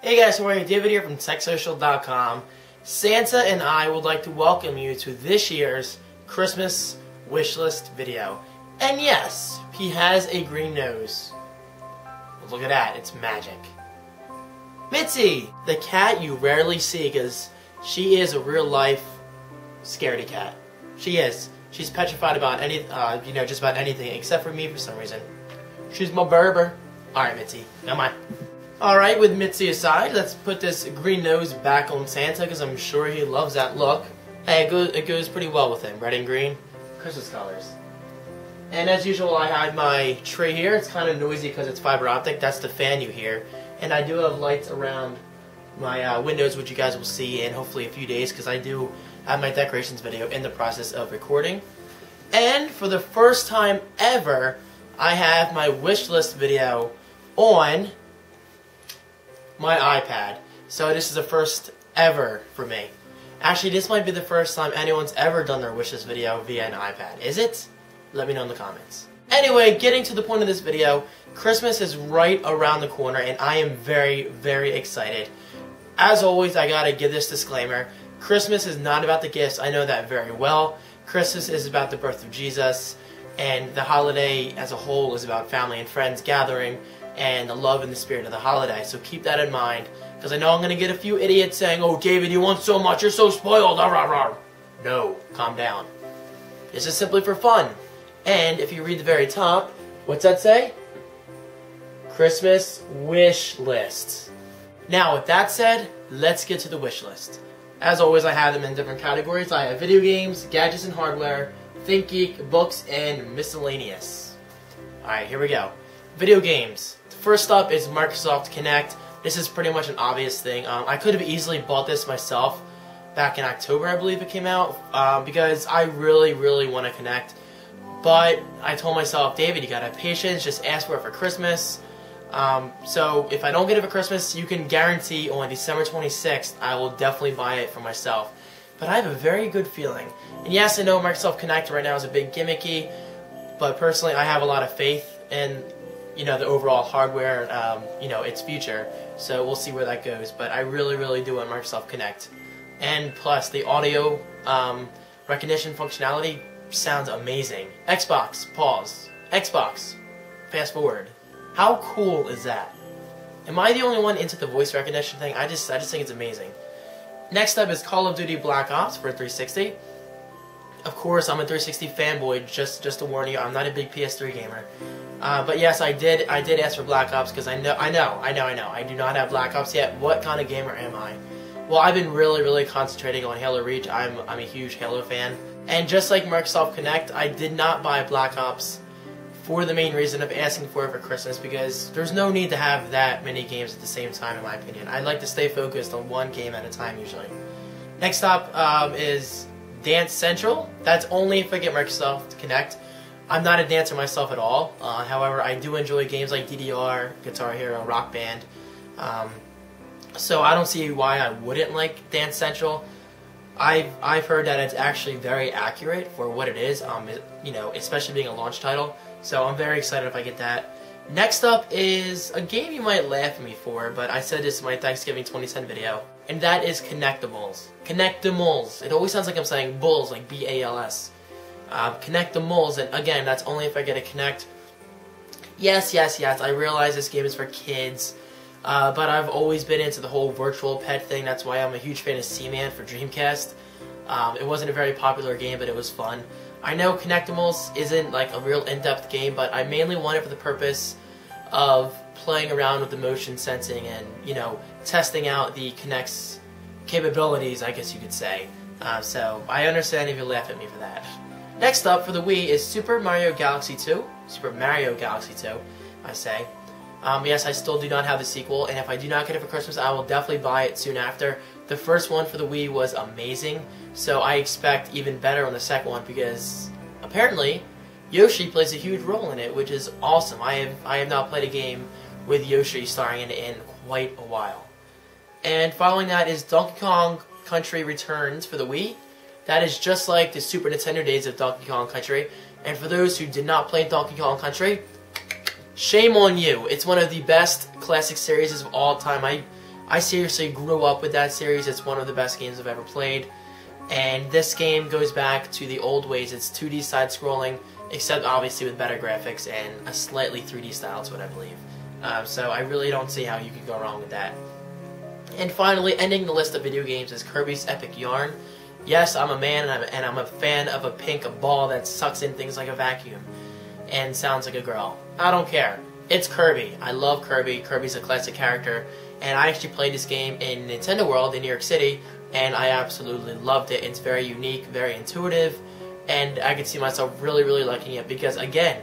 Hey guys, how are you? David here from TechSocial.com. Santa and I would like to welcome you to this year's Christmas wishlist video. And yes, he has a green nose. Look at that, it's magic. Mitzi, the cat you rarely see because she is a real life scaredy cat. She is. She's petrified about just about anything except for me for some reason. She's my Berber. Alright, Mitzi, come on. Alright, with Mitzi aside, let's put this green nose back on Santa because I'm sure he loves that look. Hey, it goes pretty well with him. Red and green, Christmas colors. And as usual, I have my tree here. It's kind of noisy because it's fiber optic. That's the fan you hear. And I do have lights around my windows, which you guys will see in hopefully a few days because I do have my decorations video in the process of recording. And for the first time ever, I have my wish list video on my iPad. So this is the first ever for me. Actually, this might be the first time anyone's ever done their wish list video via an iPad. Is it? Let me know in the comments. Anyway, getting to the point of this video, Christmas is right around the corner and I am very, very excited. As always, I gotta give this disclaimer. Christmas is not about the gifts, I know that very well. Christmas is about the birth of Jesus, and the holiday as a whole is about family and friends gathering and the love and the spirit of the holiday. So keep that in mind, because I know I'm going to get a few idiots saying, "Oh, David, you want so much, you're so spoiled." No, calm down. This is simply for fun. And if you read the very top, what's that say? Christmas wish list. Now, with that said, let's get to the wish list. As always, I have them in different categories. I have video games, gadgets and hardware, ThinkGeek, books, and miscellaneous. Alright, here we go. Video games. First up is Microsoft Kinect. This is pretty much an obvious thing. I could have easily bought this myself back in October, I believe it came out, because I really, really want to Kinect. But I told myself, David, you gotta have patience, just ask for it for Christmas. So if I don't get it for Christmas, you can guarantee on December 26th, I will definitely buy it for myself. But I have a very good feeling. And yes, I know Microsoft Kinect right now is a bit gimmicky, but personally I have a lot of faith in the overall hardware, its future. So we'll see where that goes. But I really, really do want Microsoft Kinect. And plus, the audio recognition functionality sounds amazing. Xbox, pause. Xbox, fast forward. How cool is that? Am I the only one into the voice recognition thing? I just think it's amazing. Next up is Call of Duty Black Ops for 360. Of course, I'm a 360 fanboy. Just to warn you, I'm not a big PS3 gamer. But yes, I did ask for Black Ops because I know. I do not have Black Ops yet. What kind of gamer am I? Well, I've been really concentrating on Halo Reach. I'm a huge Halo fan. And just like Microsoft Kinect, I did not buy Black Ops for the main reason of asking for it for Christmas, because there's no need to have that many games at the same time, in my opinion. I like to stay focused on one game at a time usually. Next up is Dance Central. That's only if I get Microsoft Kinect. I'm not a dancer myself at all. However, I do enjoy games like DDR, Guitar Hero, Rock Band. So I don't see why I wouldn't like Dance Central. I've heard that it's actually very accurate for what it is, especially being a launch title. So I'm very excited if I get that. Next up is a game you might laugh at me for, but I said this in my Thanksgiving 2010 video, and that is Kinectimals. Kinectimals. It always sounds like I'm saying bulls, like B-A-L-S. Kinectimals, and again, that's only if I get a Kinect. Yes, I realize this game is for kids, but I've always been into the whole virtual pet thing. That's why I'm a huge fan of Seaman for Dreamcast. It wasn't a very popular game, but it was fun. I know Kinectimals isn't like a real in-depth game, but I mainly want it for the purpose of playing around with the motion sensing and, testing out the Kinect's capabilities, I guess you could say. So I understand if you laugh at me for that. Next up for the Wii is Super Mario Galaxy 2. Super Mario Galaxy 2, I say. Yes, I still do not have the sequel, and if I do not get it for Christmas, I will definitely buy it soon after. The first one for the Wii was amazing, so I expect even better on the second one because apparently Yoshi plays a huge role in it, which is awesome. I have not played a game with Yoshi starring in it in quite a while. And following that is Donkey Kong Country Returns for the Wii. That is just like the Super Nintendo days of Donkey Kong Country. And for those who did not play Donkey Kong Country, shame on you. It's one of the best classic series of all time. I seriously grew up with that series. It's one of the best games I've ever played. And this game goes back to the old ways. It's 2D side-scrolling, except obviously with better graphics and a slightly 3D style is what I believe. So I really don't see how you could go wrong with that. And finally, ending the list of video games is Kirby's Epic Yarn. Yes, I'm a man and I'm a fan of a pink ball that sucks in things like a vacuum and sounds like a girl. I don't care. It's Kirby. I love Kirby. Kirby's a classic character. And I actually played this game in Nintendo World in New York City, and I absolutely loved it. It's very unique, very intuitive, and I could see myself really, really liking it because, again,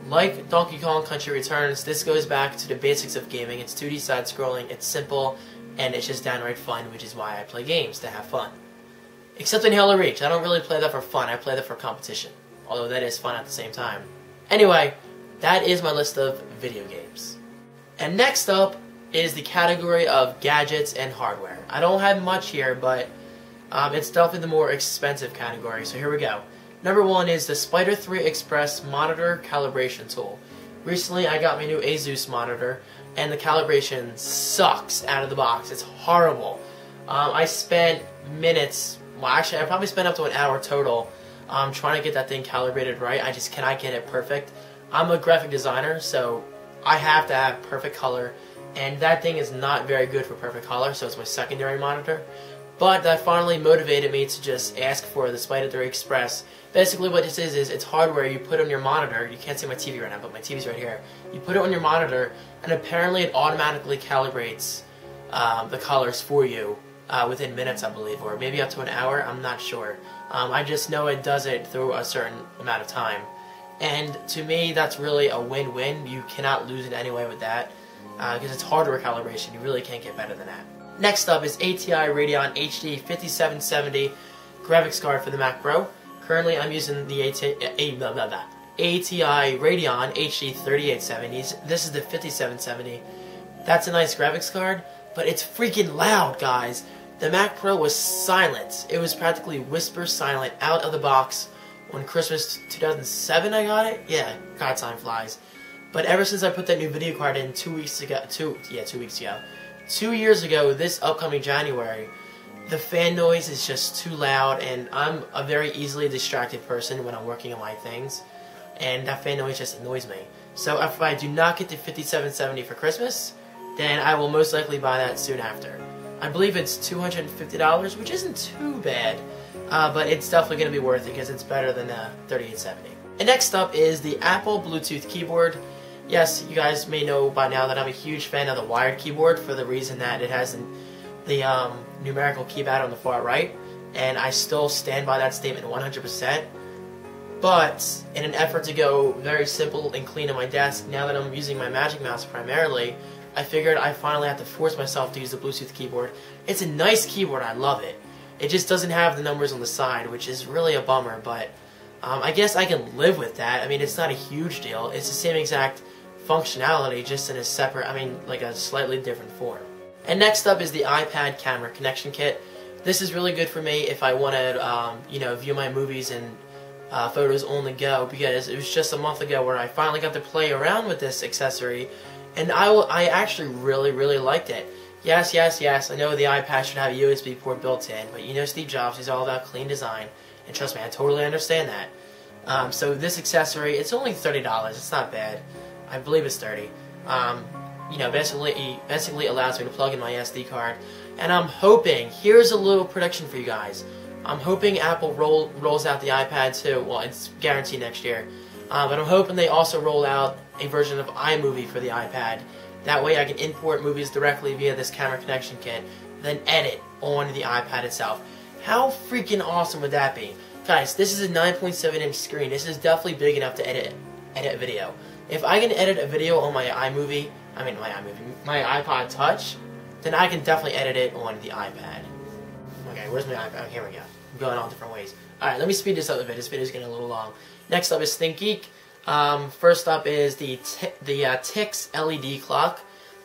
like Donkey Kong Country Returns, this goes back to the basics of gaming. It's 2D side-scrolling, it's simple, and it's just downright fun, which is why I play games, to have fun. Except in Halo Reach. I don't really play that for fun. I play that for competition, although that is fun at the same time. Anyway, that is my list of video games. And next up is the category of gadgets and hardware. I don't have much here, but it's definitely the more expensive category, so here we go. Number 1 is the Spider 3 Express Monitor Calibration Tool. Recently, I got my new Asus monitor, and the calibration sucks out of the box. It's horrible. I spent minutes, well actually I probably spent up to an hour total trying to get that thing calibrated right. I just cannot get it perfect. I'm a graphic designer, so I have to have perfect color. And that thing is not very good for perfect color, so it's my secondary monitor. But that finally motivated me to just ask for the Spider 3 Express. Basically what this is it's hardware you put on your monitor. You can't see my TV right now, but my TV's right here. You put it on your monitor, and apparently it automatically calibrates the colors for you within minutes, I believe, or maybe up to an hour, I'm not sure. I just know it does it through a certain amount of time. And to me, that's really a win-win. You cannot lose in any way with that. Because it's hardware calibration, you really can't get better than that. Next up is ATI Radeon HD 5770 graphics card for the Mac Pro. Currently I'm using the ATI Radeon HD 3870s. This is the 5770. That's a nice graphics card, but it's freaking loud, guys. The Mac Pro was silent. It was practically whisper silent out of the box when Christmas 2007 I got it. Yeah, God, time flies. But ever since I put that new video card in 2 weeks ago, 2 years ago, this upcoming January, the fan noise is just too loud, and I'm a very easily distracted person when I'm working on my things, and that fan noise just annoys me. So if I do not get the 5770 for Christmas, then I will most likely buy that soon after. I believe it's $250, which isn't too bad, but it's definitely going to be worth it because it's better than the 3870. And next up is the Apple Bluetooth keyboard. Yes, you guys may know by now that I'm a huge fan of the wired keyboard for the reason that it has the numerical keypad on the far right, and I still stand by that statement 100%. But in an effort to go very simple and clean on my desk, now that I'm using my Magic Mouse primarily, I figured I finally have to force myself to use the Bluetooth keyboard. It's a nice keyboard, I love it. It just doesn't have the numbers on the side, which is really a bummer, but I guess I can live with that. I mean, it's not a huge deal. It's the same exact functionality, just in a separate, like a slightly different form. And next up is the iPad camera connection kit. This is really good for me if I want to, view my movies and photos on the go, because it was just a month ago where I finally got to play around with this accessory, and I actually really liked it. Yes, I know the iPad should have a USB port built in, but you know Steve Jobs, he's all about clean design, and trust me, I totally understand that. So this accessory, it's only $30, it's not bad. I believe it's 30. Basically allows me to plug in my SD card, and I'm hoping, here's a little prediction for you guys, I'm hoping Apple rolls out the iPad too. Well, it's guaranteed next year, but I'm hoping they also roll out a version of iMovie for the iPad. That way I can import movies directly via this camera connection kit, then edit on the iPad itself. How freaking awesome would that be? Guys, this is a 9.7-inch screen. This is definitely big enough to edit video. If I can edit a video on my my iPod Touch, then I can definitely edit it on the iPad. Okay, where's my iPad? Here we go. I'm going all different ways. Alright, let me speed this up a bit. This video's getting a little long. Next up is Think Geek. First up is the Tix LED clock.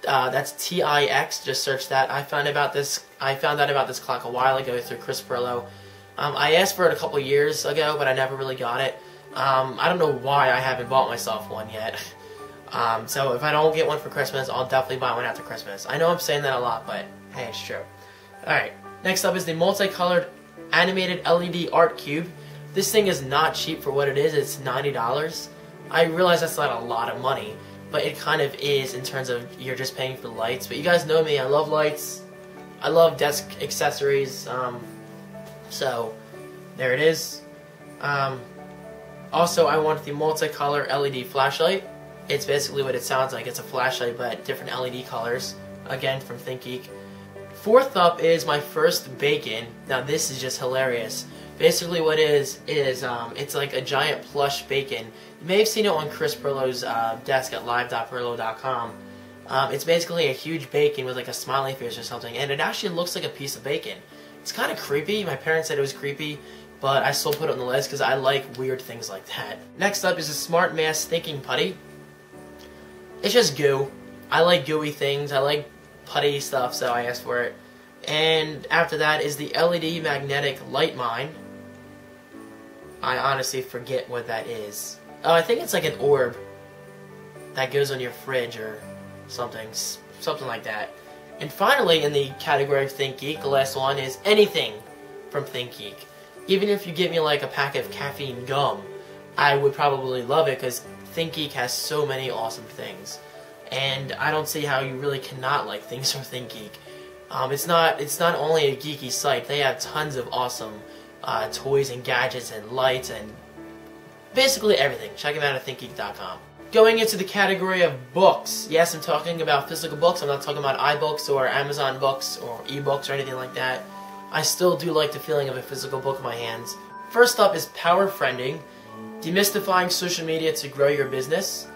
That's TIX. Just search that. I found out about this clock a while ago through Chris Perillo. I asked for it a couple years ago, but I never really got it. I don't know why I haven't bought myself one yet. So if I don't get one for Christmas, I'll definitely buy one after Christmas. I know I'm saying that a lot, but hey, it's true. Alright, next up is the Multicolored Animated LED Art Cube. This thing is not cheap for what it is. It's $90. I realize that's not a lot of money, but it kind of is in terms of you're just paying for lights. But you guys know me, I love lights. I love desk accessories. So there it is. Also, I want the multicolor LED flashlight. It's basically what it sounds like. It's a flashlight, but different LED colors. Again, from ThinkGeek. Fourth up is my first bacon. Now, this is just hilarious. Basically, what it is it's like a giant plush bacon. You may have seen it on Chris Perlow's desk at live.perlow.com. It's basically a huge bacon with like a smiley face or something, and it actually looks like a piece of bacon. It's kind of creepy. My parents said it was creepy, but I still put it on the list because I like weird things like that. Next up is a Smart Mass Thinking Putty. It's just goo. I like gooey things. I like putty stuff, so I asked for it. And after that is the LED Magnetic Light Mine. I honestly forget what that is. Oh, I think it's like an orb that goes on your fridge or something like that. And finally, in the category of ThinkGeek, the last one is anything from ThinkGeek. Even if you give me like a pack of caffeine gum, I would probably love it because ThinkGeek has so many awesome things. And I don't see how you really cannot like things from ThinkGeek. It's not only a geeky site, they have tons of awesome toys and gadgets and lights and basically everything. Check them out at thinkgeek.com. Going into the category of books. Yes, I'm talking about physical books. I'm not talking about iBooks or Amazon books or ebooks or anything like that. I still do like the feeling of a physical book in my hands. First up is Power Friending, Demystifying Social Media to Grow Your Business.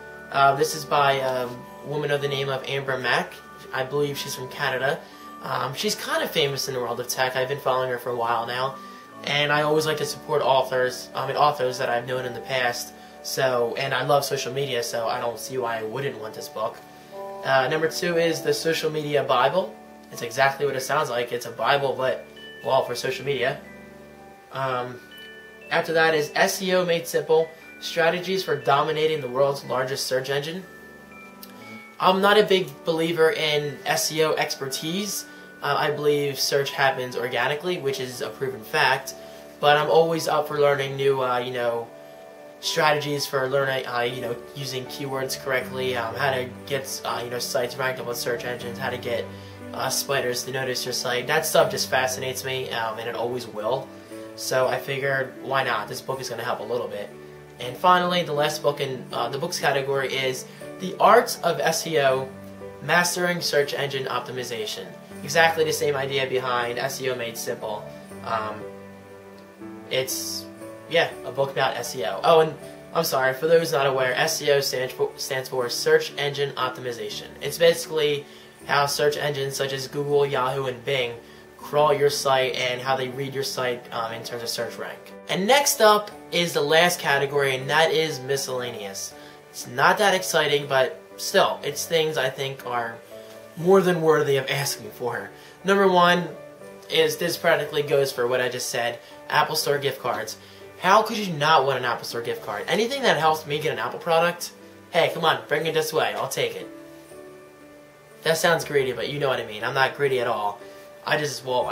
This is by a woman of the name of Amber Mack. I believe she's from Canada. She's kind of famous in the world of tech. I've been following her for a while now. And I always like to support authors that I've known in the past. And I love social media, so I don't see why I wouldn't want this book. Number 2 is the Social Media Bible. It's exactly what it sounds like. It's a Bible, but, well, for social media. After that is SEO Made Simple, Strategies for Dominating the World's Largest Search Engine. I'm not a big believer in SEO expertise. I believe search happens organically, which is a proven fact. But I'm always up for learning new, strategies for learning, using keywords correctly, how to get, sites ranked up on search engines, how to get spiders to notice your site. That stuff just fascinates me, and it always will. So I figured, why not? This book is going to help a little bit. And finally, the last book in the books category is The Art of SEO, Mastering Search Engine Optimization. Exactly the same idea behind SEO Made Simple. It's a book about SEO. Oh, and I'm sorry, for those not aware, SEO stands for Search Engine Optimization. It's basically how search engines such as Google, Yahoo, and Bing crawl your site and how they read your site in terms of search rank. And next up is the last category, and that is Miscellaneous. It's not that exciting, but still, it's things I think are more than worthy of asking for. Number 1 is, this practically goes for what I just said, Apple Store gift cards. How could you not want an Apple Store gift card? Anything that helps me get an Apple product, hey, come on, bring it this way, I'll take it. That sounds greedy, but you know what I mean. I'm not greedy at all. I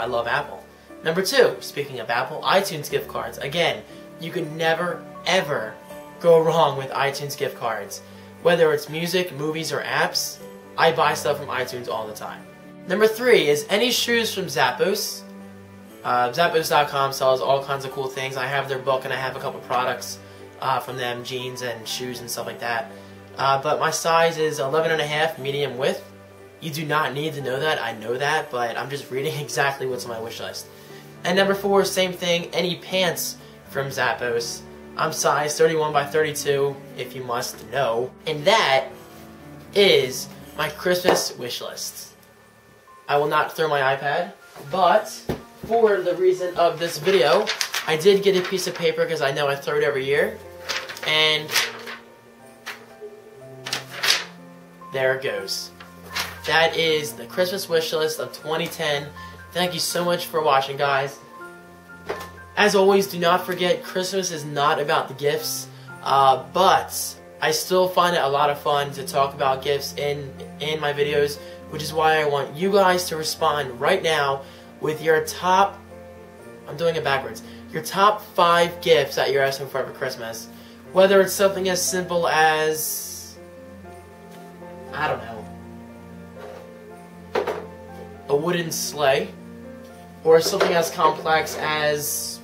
love Apple. Number 2, speaking of Apple, iTunes gift cards. Again, you can never, ever go wrong with iTunes gift cards. Whether it's music, movies, or apps, I buy stuff from iTunes all the time. Number 3 is any shoes from Zappos. Zappos.com sells all kinds of cool things. I have their book and I have a couple products from them, jeans and shoes and stuff like that. But my size is 11.5, medium width. You do not need to know that, I know that, but I'm just reading exactly what's on my wish list. And number 4, same thing, any pants from Zappos. I'm size 31 by 32, if you must know. And that is my Christmas wish list. I will not throw my iPad, but for the reason of this video, I did get a piece of paper because I know I throw it every year. And there it goes. That is the Christmas wish list of 2010. Thank you so much for watching, guys. As always, do not forget, Christmas is not about the gifts, but I still find it a lot of fun to talk about gifts in my videos, which is why I want you guys to respond right now with your top, I'm doing it backwards, your top 5 gifts that you're asking for Christmas. Whether it's something as simple as, I don't know, a wooden sleigh, or something as complex as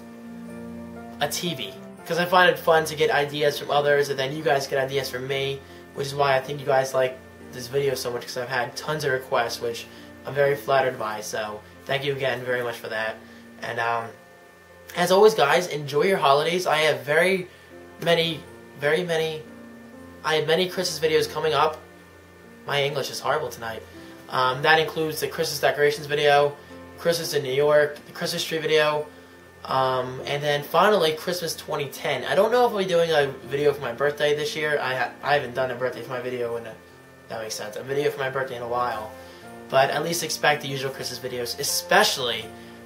a TV. Because I find it fun to get ideas from others, and then you guys get ideas from me, which is why I think you guys like this video so much, because I've had tons of requests, which I'm very flattered by, so thank you again very much for that. And as always, guys, enjoy your holidays. I have many Christmas videos coming up. My English is horrible tonight. That includes the Christmas decorations video, Christmas in New York, the Christmas tree video, and then finally Christmas 2010. I don't know if I'll be doing a video for my birthday this year. I haven't done a birthday for my video in that makes sense. A video for my birthday in a while. But at least expect the usual Christmas videos, especially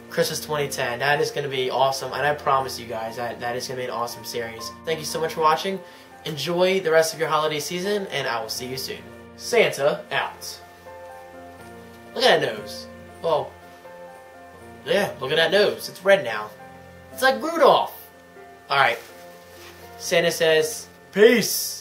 Christmas 2010. That is going to be awesome, and I promise you guys that is going to be an awesome series. Thank you so much for watching. Enjoy the rest of your holiday season, and I will see you soon. Santa out. Look at that nose. Well, yeah, look at that nose. It's red now. It's like Rudolph. Alright. Santa says, peace.